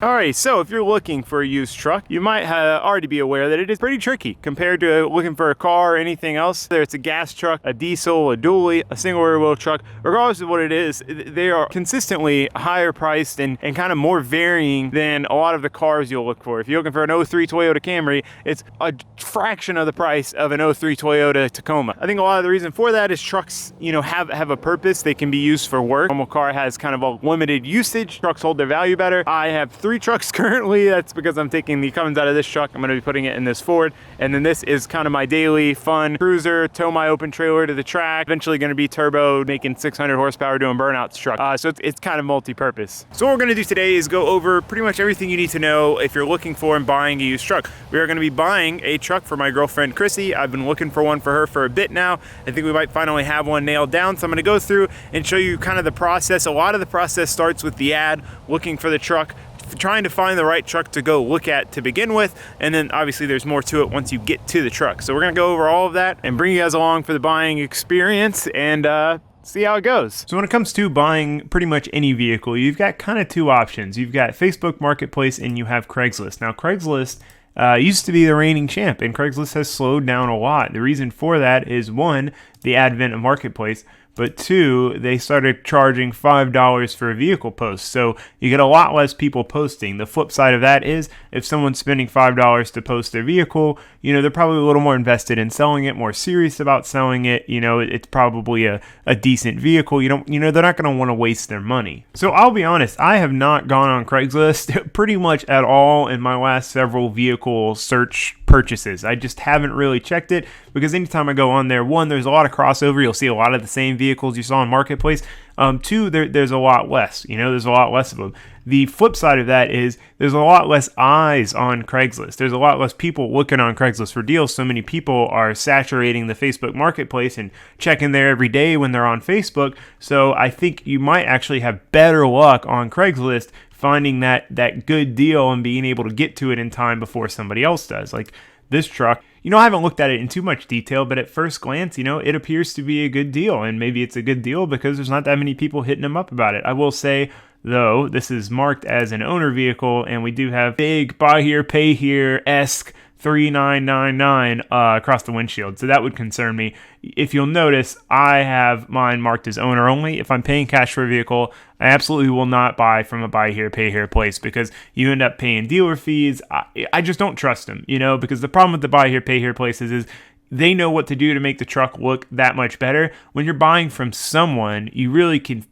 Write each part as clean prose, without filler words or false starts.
Alright, so if you're looking for a used truck, you might already be aware that it is pretty tricky compared to looking for a car or anything else. Whether it's a gas truck, a diesel, a dually, a single rear wheel truck, regardless of what it is, they are consistently higher priced and kind of more varying than a lot of the cars you'll look for. If you're looking for an '03 Toyota Camry, it's a fraction of the price of an '03 Toyota Tacoma. I think a lot of the reason for that is trucks, have a purpose. They can be used for work. A normal car has kind of a limited usage. Trucks hold their value better. I have 3 trucks currently. That's because I'm taking the Cummins out of this truck. I'm going to be putting it in this Ford, and then this is kind of my daily fun cruiser, tow my open trailer to the track, eventually going to be turbo, making 600 horsepower doing burnouts truck. So it's kind of multi-purpose. So what we're going to do today is go over pretty much everything you need to know if you're looking for and buying a used truck. We are going to be buying a truck for my girlfriend Chrissy. I've been looking for one for her for a bit now. I think we might finally have one nailed down, so I'm going to go through and show you kind of the process. A lot of the process starts with the ad, looking for the truck, trying to find the right truck to go look at to begin with, and then obviously there's more to it once you get to the truck. So we're gonna go over all of that and bring you guys along for the buying experience and see how it goes. So when it comes to buying pretty much any vehicle, you've got kind of 2 options. You've got Facebook Marketplace and you have Craigslist. Now Craigslist used to be the reigning champ, and Craigslist has slowed down a lot. The reason for that is 1, the advent of Marketplace, but 2, they started charging $5 for a vehicle post. So you get a lot less people posting. The flip side of that is if someone's spending $5 to post their vehicle, they're probably a little more invested in selling it, more serious about selling it. It's probably a decent vehicle. They're not going to want to waste their money. So I'll be honest, I have not gone on Craigslist pretty much at all in my last several vehicle search purchases. I just haven't really checked it because anytime I go on there, 1, there's a lot of crossover. You'll see a lot of the same vehicles you saw in Marketplace. 2, there's a lot less. There's a lot less of them. The flip side of that is there's a lot less eyes on Craigslist. There's a lot less people looking on Craigslist for deals. So many people are saturating the Facebook Marketplace and checking there every day when they're on Facebook. So I think you might actually have better luck on Craigslist finding that good deal and being able to get to it in time before somebody else does. Like this truck, I haven't looked at it in too much detail, but at first glance, it appears to be a good deal. And maybe it's a good deal because there's not that many people hitting them up about it. I will say, though, this is marked as an owner vehicle, and we do have big buy here, pay here-esque 3999 across the windshield. So that would concern me. If you'll notice, I have mine marked as owner only. If I'm paying cash for a vehicle, I absolutely will not buy from a buy here, pay here place because you end up paying dealer fees. I just don't trust them, because the problem with the buy here, pay here places is they know what to do to make the truck look that much better. When you're buying from someone, you really can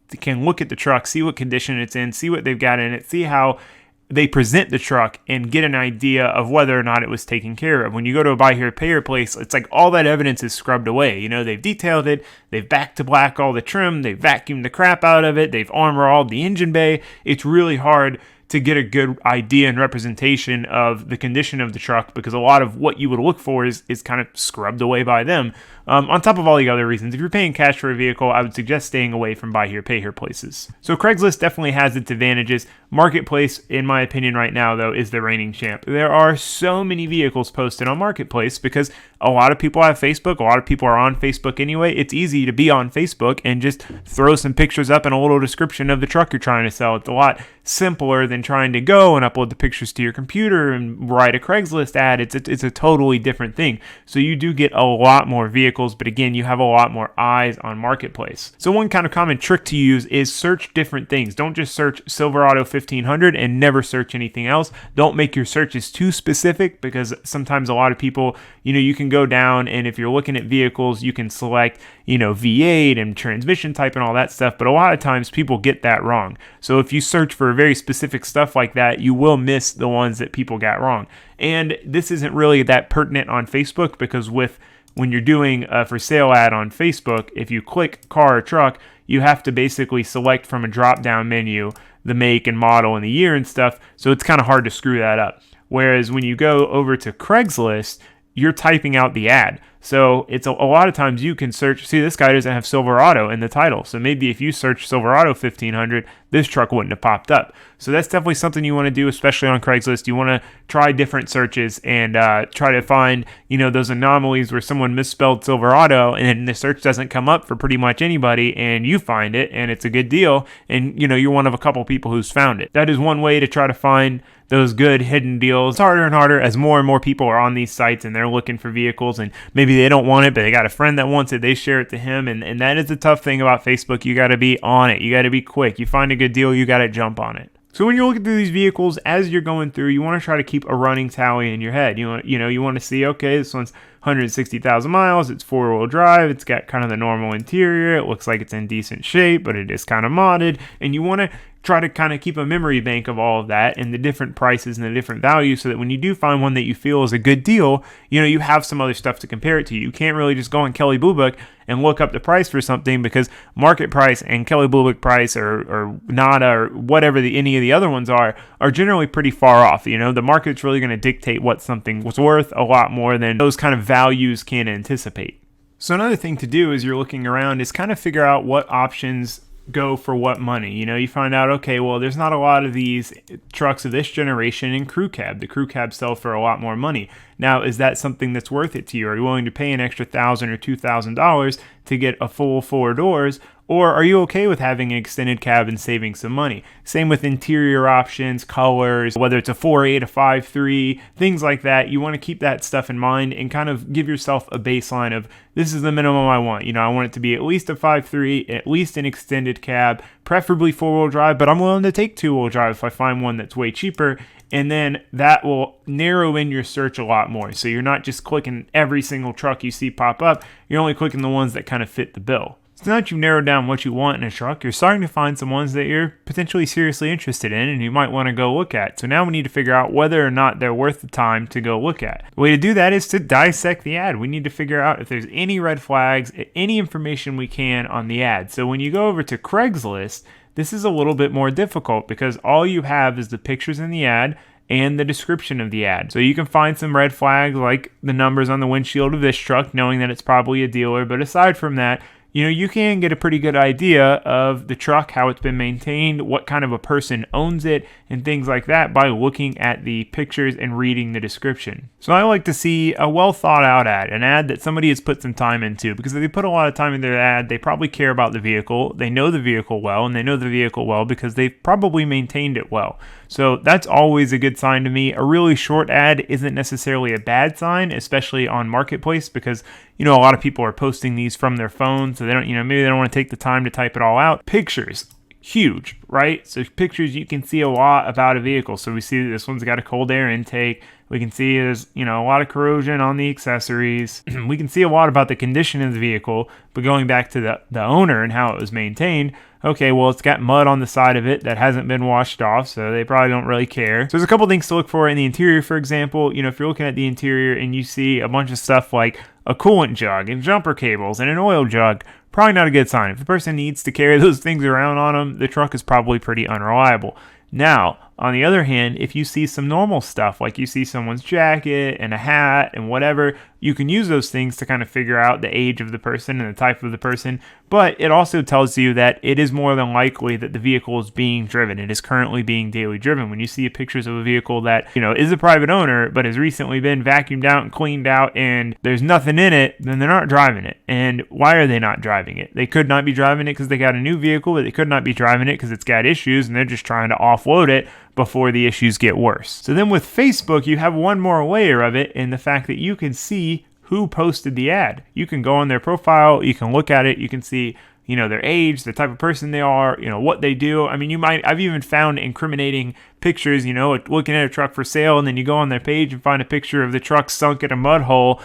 look at the truck, see what condition it's in, see what they've got in it, see how they present the truck and get an idea of whether or not it was taken care of. When you go to a buy here, pay here place, it's like all that evidence is scrubbed away. They've detailed it, they've back to black all the trim, they've vacuumed the crap out of it, they've armor-alled the engine bay. It's really hard to get a good idea and representation of the condition of the truck because a lot of what you would look for is kind of scrubbed away by them. On top of all the other reasons, if you're paying cash for a vehicle, I would suggest staying away from buy here, pay here places. So Craigslist definitely has its advantages. Marketplace, in my opinion right now, though, is the reigning champ. There are so many vehicles posted on Marketplace because a lot of people have Facebook. A lot of people are on Facebook anyway. It's easy to be on Facebook and just throw some pictures up and a little description of the truck you're trying to sell. It's a lot simpler than trying to go and upload the pictures to your computer and write a Craigslist ad. It's a totally different thing. So you do get a lot more vehicles, but again, you have a lot more eyes on Marketplace. So one kind of common trick to use is search different things. Don't just search Silverado 1500 and never search anything else. Don't make your searches too specific because sometimes a lot of people, you can go down and if you're looking at vehicles, you can select, V8 and transmission type and all that stuff, but a lot of times people get that wrong. So if you search for very specific stuff like that, you will miss the ones that people got wrong. And this isn't really that pertinent on Facebook because when you're doing a for sale ad on Facebook, if you click car or truck, you have to basically select from a drop-down menu the make and model and the year and stuff, so it's kind of hard to screw that up. Whereas when you go over to Craigslist, you're typing out the ad. So it's a lot of times you can search, see, this guy doesn't have Silverado in the title. So maybe if you search Silverado 1500, this truck wouldn't have popped up. So that's definitely something you want to do, especially on Craigslist. You want to try different searches and try to find, those anomalies where someone misspelled Silverado and the search doesn't come up for pretty much anybody, and you find it and it's a good deal. And, you're one of a couple people who's found it. That is one way to try to find those good hidden deals. It's harder and harder as more and more people are on these sites and they're looking for vehicles, and maybe they don't want it, but they got a friend that wants it. They share it to him. And that is the tough thing about Facebook. You got to be on it. You got to be quick. You find a good deal, you got to jump on it. So when you're looking through these vehicles, as you're going through, you want to try to keep a running tally in your head. You want to see, okay, this one's 160,000 miles. It's 4-wheel drive. It's got kind of the normal interior. It looks like it's in decent shape, but it is kind of modded. And you want to try to kind of keep a memory bank of all of that and the different prices and the different values, so that when you do find one that you feel is a good deal, you have some other stuff to compare it to. You can't really just go on Kelley Blue Book and look up the price for something, because market price and Kelley Blue Book price or NADA or whatever any of the other ones are generally pretty far off. The market's really going to dictate what something was worth a lot more than those kind of values can anticipate. So another thing to do as you're looking around is kind of figure out what options go for what money. You find out, okay, well, there's not a lot of these trucks of this generation in crew cab. The crew cab sell for a lot more money. Now, is that something that's worth it to you? Are you willing to pay an extra $1,000 or $2,000 to get a full 4 doors? Or are you okay with having an extended cab and saving some money? Same with interior options, colors, whether it's a 4.8, a 5.3, things like that. You want to keep that stuff in mind and kind of give yourself a baseline of, this is the minimum I want. I want it to be at least a 5.3, at least an extended cab, preferably 4-wheel drive, but I'm willing to take 2-wheel drive if I find one that's way cheaper. And then that will narrow in your search a lot more. So you're not just clicking every single truck you see pop up. You're only clicking the ones that kind of fit the bill. So now that you've narrowed down what you want in a truck, you're starting to find some ones that you're potentially seriously interested in and you might want to go look at. So now we need to figure out whether or not they're worth the time to go look at. The way to do that is to dissect the ad. We need to figure out if there's any red flags, any information we can on the ad. So when you go over to Craigslist, this is a little bit more difficult because all you have is the pictures in the ad and the description of the ad. So you can find some red flags like the numbers on the windshield of this truck, knowing that it's probably a dealer. But aside from that, you can get a pretty good idea of the truck, how it's been maintained, what kind of a person owns it, and things like that by looking at the pictures and reading the description. So I like to see a well thought out ad, an ad that somebody has put some time into, because if they put a lot of time in their ad, they probably care about the vehicle, they know the vehicle well, and they know the vehicle well because they've probably maintained it well. So that's always a good sign to me. A really short ad isn't necessarily a bad sign, especially on Marketplace, because a lot of people are posting these from their phones, so they don't, maybe they don't want to take the time to type it all out. Pictures, huge, right? So pictures, you can see a lot about a vehicle. So we see that this one's got a cold air intake. We can see there's, a lot of corrosion on the accessories. We can see a lot about the condition of the vehicle, but going back to the owner and how it was maintained, okay, well, it's got mud on the side of it that hasn't been washed off, so they probably don't really care. So there's a couple things to look for in the interior, for example. If you're looking at the interior and you see a bunch of stuff like a coolant jug and jumper cables and an oil jug, probably not a good sign. If the person needs to carry those things around on them, the truck is probably pretty unreliable. Now, on the other hand, if you see some normal stuff, like you see someone's jacket and a hat and whatever, you can use those things to kind of figure out the age of the person and the type of the person. But it also tells you that it is more than likely that the vehicle is being driven. It is currently being daily driven. When you see pictures of a vehicle that, is a private owner, but has recently been vacuumed out and cleaned out and there's nothing in it, then they're not driving it. And why are they not driving it? They could not be driving it because they got a new vehicle, but they could not be driving it because it's got issues and they're just trying to offload it before the issues get worse. So then with Facebook, you have one more layer of it in the fact that you can see who posted the ad. You can go on their profile, you can look at it, you can see, their age, the type of person they are, what they do. I mean, I've even found incriminating pictures, looking at a truck for sale, and then you go on their page and find a picture of the truck sunk in a mud hole,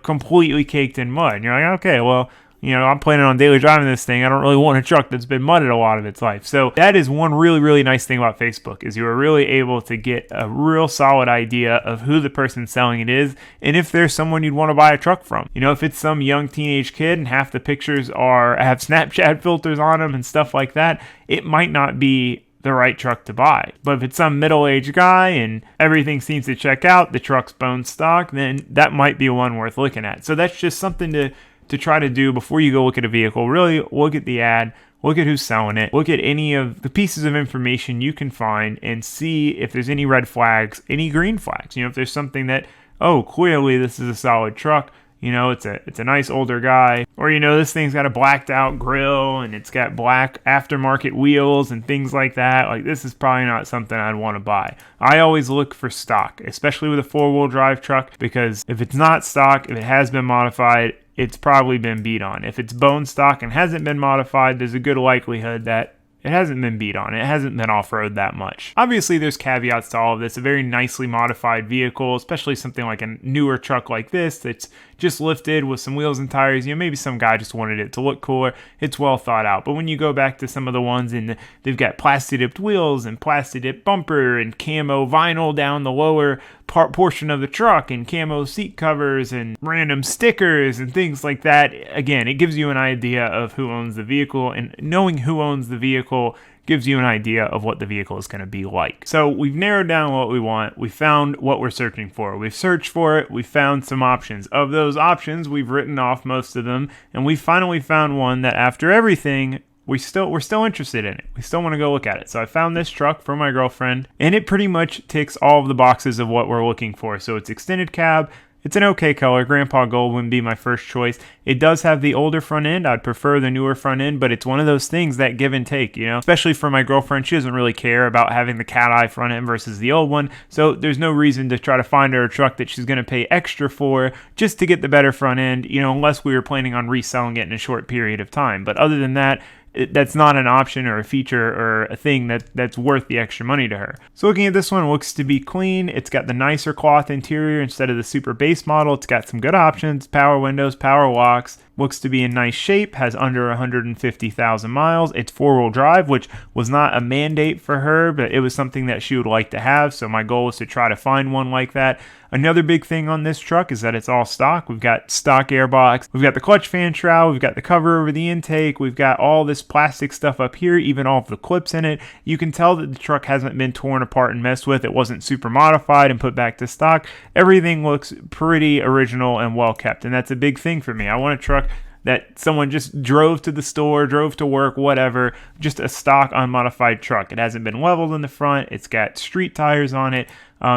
completely caked in mud. And you're like, okay, well, I'm planning on daily driving this thing. I don't really want a truck that's been mudded a lot of its life. So that is one really, really nice thing about Facebook, is you are really able to get a real solid idea of who the person selling it is and if there's someone you'd want to buy a truck from. If it's some young teenage kid and half the pictures have Snapchat filters on them and stuff like that, it might not be the right truck to buy. But if it's some middle-aged guy and everything seems to check out, the truck's bone stock, then that might be one worth looking at. So that's just something to try to do before you go look at a vehicle. Really look at the ad, look at who's selling it, look at any of the pieces of information you can find and see if there's any red flags, any green flags. If there's something that, oh, clearly this is a solid truck. It's a nice older guy, or this thing's got a blacked out grill and it's got black aftermarket wheels and things like that. Like, this is probably not something I'd want to buy. I always look for stock, especially with a 4-wheel drive truck, because if it's not stock, if it has been modified, it's probably been beat on. If it's bone stock and hasn't been modified, there's a good likelihood that it hasn't been beat on. It hasn't been off-road that much. Obviously, there's caveats to all of this. A very nicely modified vehicle, especially something like a newer truck like this that's just lifted with some wheels and tires. Maybe some guy just wanted it to look cooler. It's well thought out. But when you go back to some of the ones they've got plasti-dipped wheels and plasti-dipped bumper and camo vinyl down the lower portion of the truck and camo seat covers and random stickers and things like that. Again, it gives you an idea of who owns the vehicle, and knowing who owns the vehicle gives you an idea of what the vehicle is going to be like. So we've narrowed down what we want. We found what we're searching for. We've searched for it. We found some options. Of those options, we've written off most of them, and we finally found one that after everything, we're still interested in it. We still want to go look at it. So I found this truck for my girlfriend, and it pretty much ticks all of the boxes of what we're looking for. So it's extended cab. It's an okay color. Grandpa Gold wouldn't be my first choice. It does have the older front end. I'd prefer the newer front end, but it's one of those things that give and take, especially for my girlfriend. She doesn't really care about having the cat eye front end versus the old one. So there's no reason to try to find her a truck that she's going to pay extra for just to get the better front end, unless we were planning on reselling it in a short period of time. But other than that, that's not an option or a feature or a thing that's worth the extra money to her. So looking at this one, it looks to be clean. It's got the nicer cloth interior instead of the super base model. It's got some good options, power windows, power locks. Looks to be in nice shape, has under 150,000 miles. It's 4-wheel drive, which was not a mandate for her, but it was something that she would like to have. So my goal is to try to find one like that. Another big thing on this truck is that it's all stock. We've got stock airbox. We've got the clutch fan shroud. We've got the cover over the intake. We've got all this plastic stuff up here, even all of the clips in it. You can tell that the truck hasn't been torn apart and messed with. It wasn't super modified and put back to stock. Everything looks pretty original and well kept, and that's a big thing for me. I want a truck that someone just drove to the store, drove to work, whatever, just a stock unmodified truck. It hasn't been leveled in the front. It's got street tires on it.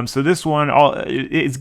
So this one, it's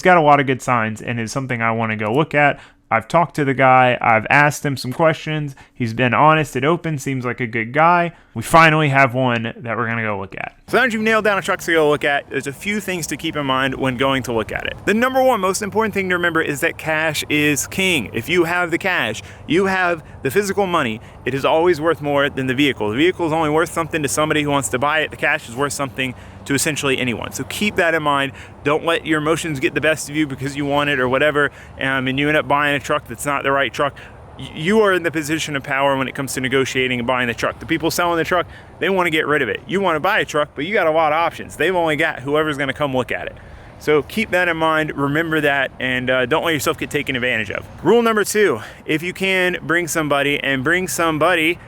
got a lot of good signs and is something I want to go look at. I've talked to the guy. I've asked him some questions. He's been honest and open. Seems like a good guy. We finally have one that we're going to go look at. So now that you've nailed down a truck to go look at, there's a few things to keep in mind when going to look at it. The number one most important thing to remember is that cash is king. If you have the cash, you have the physical money, it is always worth more than the vehicle. The vehicle is only worth something to somebody who wants to buy it. The cash is worth something to essentially anyone. So keep that in mind. Don't let your emotions get the best of you because you want it or whatever, and you end up buying a truck that's not the right truck. You are in the position of power when it comes to negotiating and buying the truck. The people selling the truck, they want to get rid of it. You want to buy a truck, but you got a lot of options. They've only got whoever's going to come look at it. So keep that in mind, remember that, and don't let yourself get taken advantage of. Rule number 2, if you can, bring somebody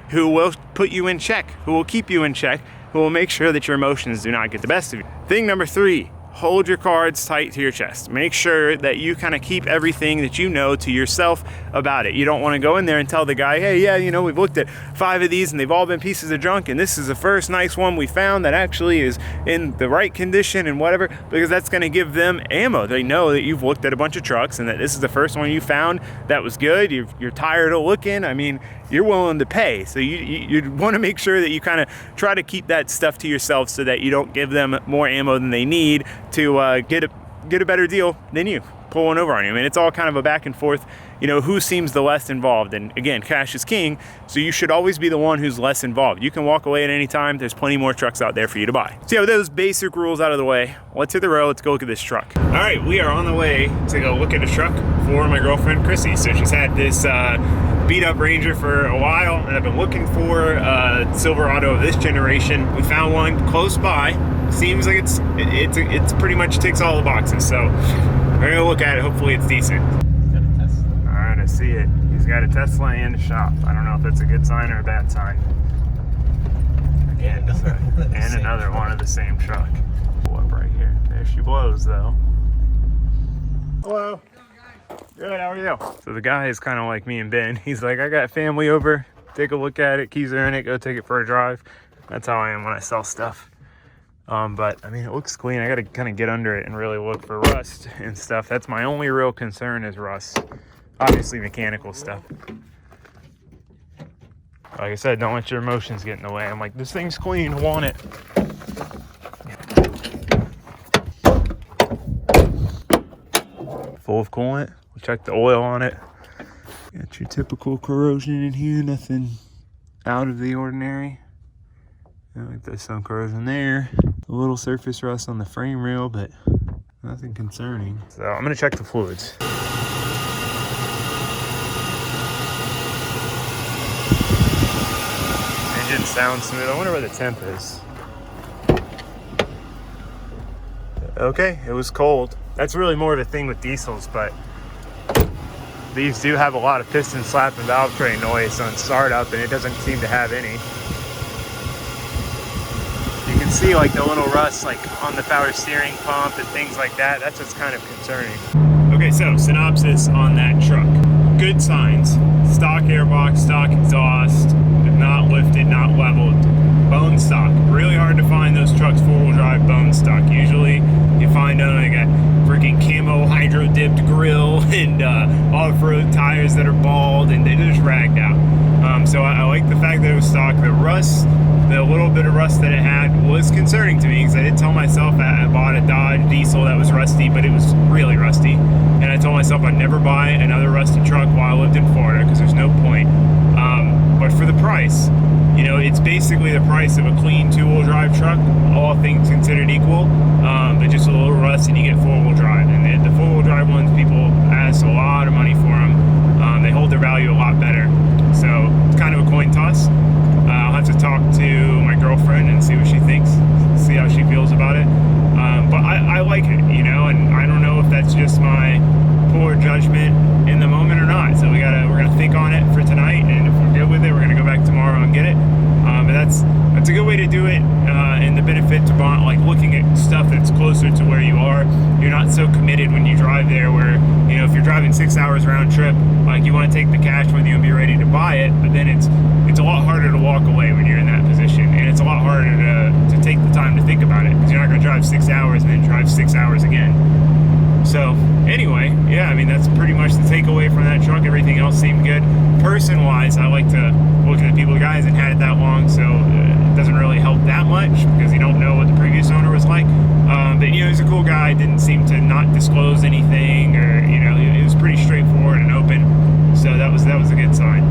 who will put you in check, who will keep you in check, who will make sure that your emotions do not get the best of you. Thing number 3, hold your cards tight to your chest. Make sure that you kind of keep everything that you know to yourself about it. You don't want to go in there and tell the guy, hey, yeah, we've looked at 5 of these and they've all been pieces of junk, and this is the first nice one we found that actually is in the right condition and whatever, because that's going to give them ammo. They know that you've looked at a bunch of trucks and that this is the first one you found that was good. You're tired of looking. I mean, you're willing to pay. So you want to make sure that you kind of try to keep that stuff to yourself so that you don't give them more ammo than they need to get a better deal than you, pull one over on you. I mean, it's all kind of a back and forth, who seems the less involved. And again, cash is king, so you should always be the one who's less involved. You can walk away at any time. There's plenty more trucks out there for you to buy. So yeah, with those basic rules out of the way, let's hit the road. Let's go look at this truck. All right, we are on the way to go look at a truck for my girlfriend, Chrissy. So she's had this beat up Ranger for a while, and I've been looking for a Silverado of this generation. We found one close by. Seems like it's pretty much ticks all the boxes. So we're gonna look at it. Hopefully it's decent. All right, I see it. He's got a Tesla in the shop. I don't know if that's a good sign or a bad sign. I And another one of the same truck. Pull up right here. There she blows though. Hello. Good, how are you? So the guy is kind of like me and Ben. He's like, I got family over. Take a look at it. Keys are in it. Go take it for a drive. That's how I am when I sell stuff. But I mean, it looks clean. I got to kind of get under it and really look for rust and stuff. That's my only real concern is rust. Obviously mechanical stuff. Like I said, don't let your emotions get in the way. I'm like, this thing's clean. I want it. Full of coolant. We'll check the oil on it. Got your typical corrosion in here. Nothing out of the ordinary. Like there's some corrosion there. A little surface rust on the frame rail, but nothing concerning. So I'm gonna check the fluids. Engine sounds smooth. I wonder where the temp is. Okay, it was cold. That's really more of a thing with diesels, but these do have a lot of piston slap and valve tray noise on startup, and it doesn't seem to have any. You can see like the little rust like on the power steering pump and things like that. That's what's kind of concerning. Okay, so synopsis on that truck. Good signs. Stock airbox, stock exhaust, not lifted, not leveled. Bone stock. Really hard to find those trucks four-wheel drive bone stock. Usually you find them, they got freaking camo hydro dipped grill and off-road tires that are bald and they're just ragged out. So I like the fact that it was stock. The rust, the little bit of rust that it had was concerning to me because I did tell myself I bought a Dodge diesel that was rusty, but it was really rusty. And I told myself I'd never buy another rusty truck while I lived in Florida because there's no point. But for the price, you know, it's basically the price of a clean two-wheel drive truck, all things considered equal, but just a little rust and you get four-wheel drive. And the four-wheel drive ones, people ask a lot of money for them. They hold their value a lot better. So it's kind of a coin toss. I'll have to talk to my girlfriend and see what she thinks, see how she feels about it. But I like it, you know, and I don't know if that's just my poor judgment in the moment or not. So we're gonna think on it for tonight, and if we're good with it, we're gonna go back tomorrow and get it. But that's a good way to do it, and the benefit to bond, like looking at stuff that's closer to where you are. You're not so committed when you drive there where, you know, if you're driving 6 hours round trip, like you want to take the cash with you and be ready to buy it, but then it's a lot harder to walk away when you're in that position, and it's a lot harder to take the time to think about it because you're not going to drive 6 hours and then drive 6 hours again. So anyway, yeah, I mean, that's pretty much the takeaway from that truck. Everything else seemed good. Person-wise, I like to look at the people, the guys that had it that long, so it doesn't really help that much because you don't know what the previous owner was like. But, you know, he's a cool guy, didn't seem to not disclose anything, or, you know, it was pretty straightforward and open, so that was a good sign.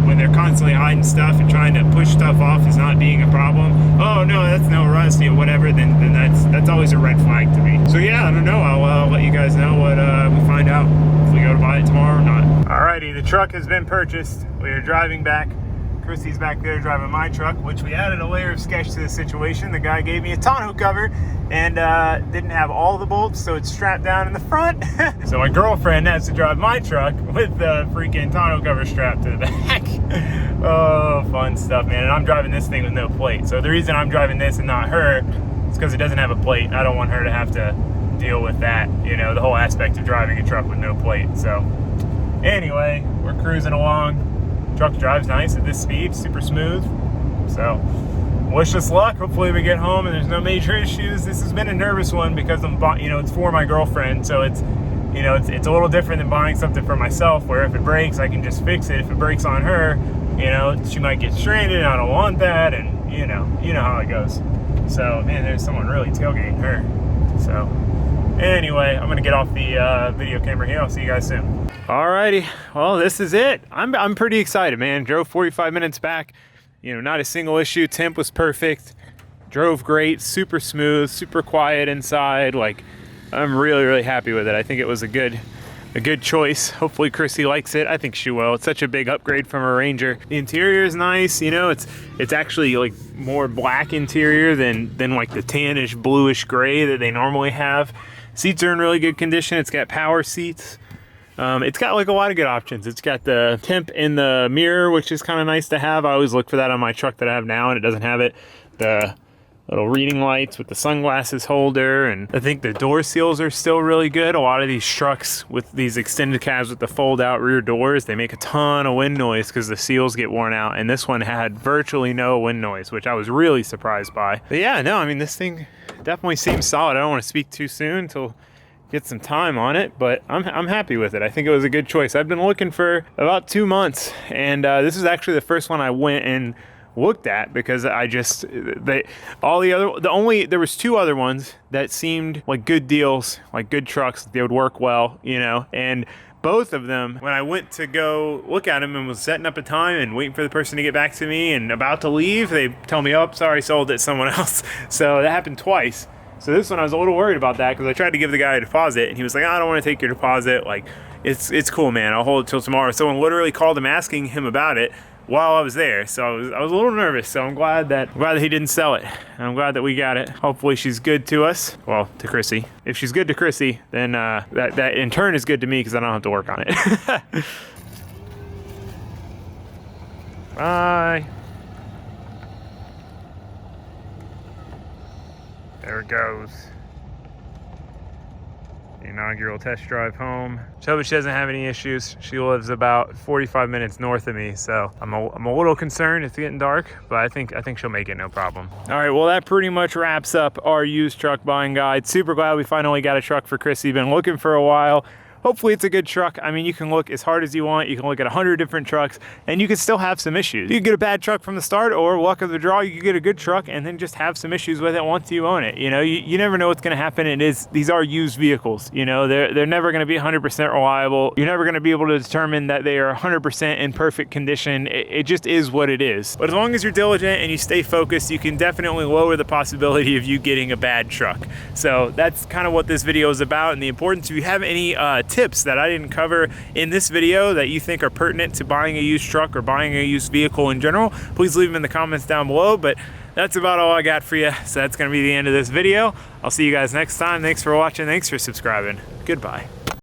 When they're constantly hiding stuff and trying to push stuff off as not being a problem, oh no, that's no rust, you know, whatever, then that's always a red flag to me. So yeah, I don't know, I'll let you guys know what we find out, if we go to buy it tomorrow or not. Alrighty, the truck has been purchased. We are driving back. Chrissy's back there driving my truck, which we added a layer of sketch to the situation. The guy gave me a tonneau cover and didn't have all the bolts, so it's strapped down in the front. So my girlfriend has to drive my truck with the freaking tonneau cover strapped to the back. Oh, fun stuff, man. And I'm driving this thing with no plate. So the reason I'm driving this and not her is because it doesn't have a plate. I don't want her to have to deal with that, you know, the whole aspect of driving a truck with no plate. So anyway, we're cruising along. Truck drives nice at this speed, super smooth. So wish us luck. Hopefully we get home and there's no major issues. This has been a nervous one because you know, it's for my girlfriend, so it's, you know, it's a little different than buying something for myself, where if it breaks I can just fix it. If it breaks on her, you know, she might get stranded and I don't want that, and you know how it goes. So man, there's someone really tailgating her. So anyway, I'm gonna get off the video camera here. I'll see you guys soon. Alrighty, well, this is it. I'm pretty excited, man. Drove 45 minutes back, you know, not a single issue. Temp was perfect, drove great, super smooth, super quiet inside. Like, I'm really happy with it. I think it was a good choice. Hopefully Chrissy likes it. I think she will. It's such a big upgrade from a Ranger. The interior is nice, you know, it's actually like more black interior than like the tannish bluish gray that they normally have. Seats are in really good condition. It's got power seats. It's got like a lot of good options. It's got the temp in the mirror, which is kind of nice to have. I always look for that on my truck that I have now, and it doesn't have it. The little reading lights with the sunglasses holder, and I think the door seals are still really good. A lot of these trucks with these extended cabs with the fold out rear doors, they make a ton of wind noise because the seals get worn out, and this one had virtually no wind noise, which I was really surprised by. But yeah, no, I mean, this thing definitely seems solid. I don't want to speak too soon until get some time on it, but I'm happy with it. I think it was a good choice. I've been looking for about 2 months, and this is actually the first one I went and looked at because I just there was 2 other ones that seemed like good deals, like good trucks. They would work well, you know, and both of them, when I went to go look at them and was setting up a time and waiting for the person to get back to me and about to leave, they tell me, oh, sorry, sold it to someone else. So that happened twice. So this one I was a little worried about that because I tried to give the guy a deposit and he was like, I don't want to take your deposit. Like, it's cool, man. I'll hold it till tomorrow. Someone literally called him asking him about it while I was there. So I was a little nervous. So I'm glad that he didn't sell it. And I'm glad that we got it. Hopefully she's good to us. Well, to Chrissy. If she's good to Chrissy, then that in turn is good to me because I don't have to work on it. Bye. There it goes. The inaugural test drive home. She hope she doesn't have any issues. She lives about 45 minutes north of me, so I'm a little concerned. It's getting dark, but I think she'll make it no problem. All right, well, that pretty much wraps up our used truck buying guide. Super glad we finally got a truck for Chrissy. Been looking for a while. Hopefully it's a good truck. I mean, you can look as hard as you want. You can look at 100 different trucks and you can still have some issues. You can get a bad truck from the start, or luck of the draw, you can get a good truck and then just have some issues with it once you own it. You know, you never know what's gonna happen. These are used vehicles. You know, they're never gonna be 100% reliable. You're never gonna be able to determine that they are 100% in perfect condition. It just is what it is. But as long as you're diligent and you stay focused, you can definitely lower the possibility of you getting a bad truck. So that's kind of what this video is about, and the importance. If you have any tips that I didn't cover in this video that you think are pertinent to buying a used truck or buying a used vehicle in general, please leave them in the comments down below. But that's about all I got for you. So that's gonna be the end of this video. I'll see you guys next time. Thanks for watching. Thanks for subscribing. Goodbye.